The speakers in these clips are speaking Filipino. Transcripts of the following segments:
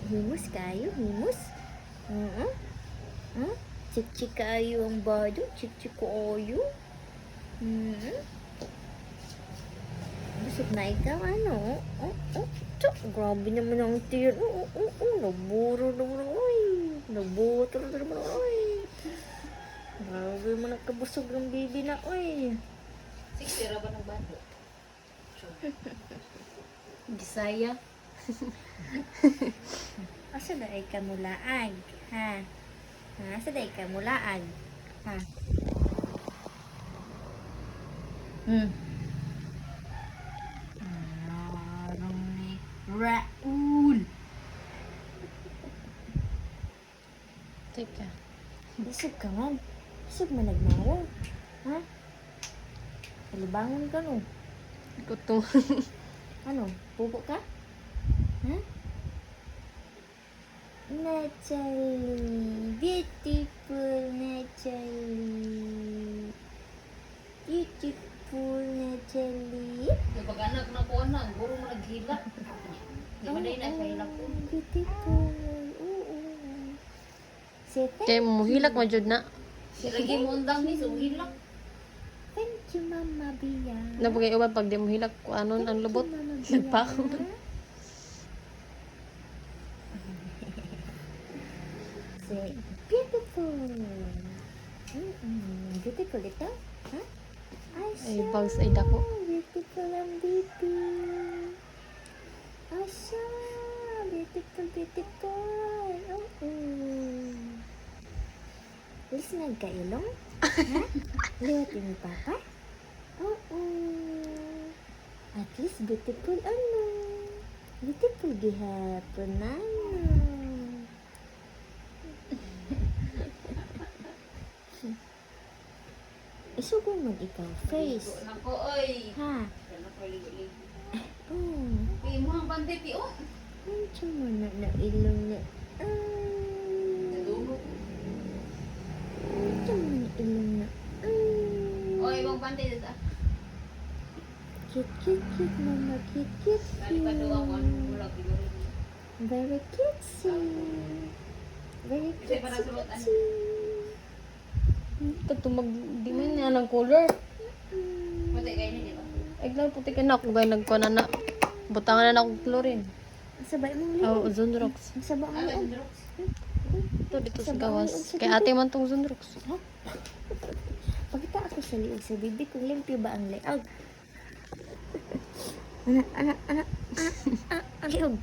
Himos kayo, himos. Chik-chik kayo ang bado, chik-chik kayo. Busog na ikaw, ano? Grabe naman ang tiyan. Naburo naman, oy. Nabuto naman, oy. Grabe mo nagkabusog ng baby na, oy. 60 ra ba ng bando? Gisaya. Asa da ay kamulaag, ha? Asa da ay kamulaag, ha? Arong ni Raul. Teka. Busog ka man. Busog man nagmaraw. Ha? Kalibangon ka no? Gutom. Ano? Pupo ka? Ha? Natalie. Beautiful Natalie. Beautiful Natalie. Kapag anak na ko na, guro mo naghilak. Di ba na kahilak ko? Beautiful. Oo. Say Kaya mo hilak mo jud na. Sige. Lagi mo undang ni so hilak. Thank you, Mama Bia. Napagay uban pag di mo hilak ko anon ang lubot. Nagpako. Say, beautiful. Beautiful ito? Ha? Ay, bangs ay dako. Beautiful ang baby. Asya. Beautiful, beautiful. Alis nagkailong? Ha? Liwatin ni Papa? Oo. At least beautiful ano. Beautiful gihapon na. Isugon man ikaw, face. Nako oy. Ha? Nako ligo-ligo. Oh. Pi mo ang banditi oh. Andiyan mo na ilong na. Nadulog. Andiyan mo na ilong na. Oy, ibang bantay dito. Cute, cute, cute, mama. Cute, cute, Kali pa daw ako cute. mula ligo-ligo. Very cutesy. Very Kasi para sulot, ano? cutesy. Katumag di man na ng color. Puti kayo na dito. Ay lang puti ka na ako gaya nagkuha na na. Butangan na ako chlorine. Sabay mong Oh, liog. Zunrox. Sabay mong liog. Ito dito sa gawas. Kay ate man tong Zunrox. Ha? Pagkita ako sa liog sa bibi, kung limpyo ba ang liog? Anak, ang liog.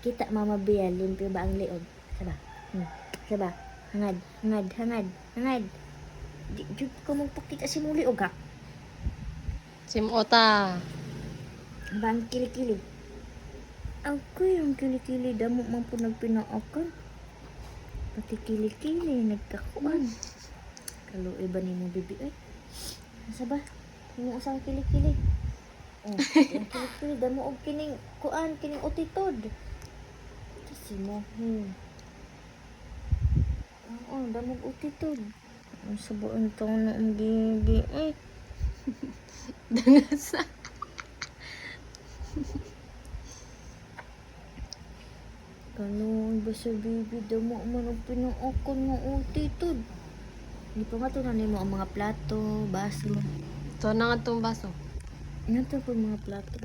Kita mama Bia, limpyo ba ang liog? Saba? Saba? Hangad. Di ko magpakita si mong liog ha? Simota. Ba ang kilikili? Ako yung kilikili, damo man po nagpinaakan. Pati kilikili, nagkakuan. Kalo iba ni mo bibi ay. Asa ba? Yung usang kilikili. Oh, yung kilikili, damo og kining kuan, kining utitod. Kasi mo, Oo, damo og utitod. Ang sabuan tong na ang gibi. Ay, Dangasa. kanon ba sa bibi, damo man og pinaakan nga utitod. Hindi pa nga tunanin mo ang mga plato, baso. Ito na nga itong baso. Ano to po mga plato?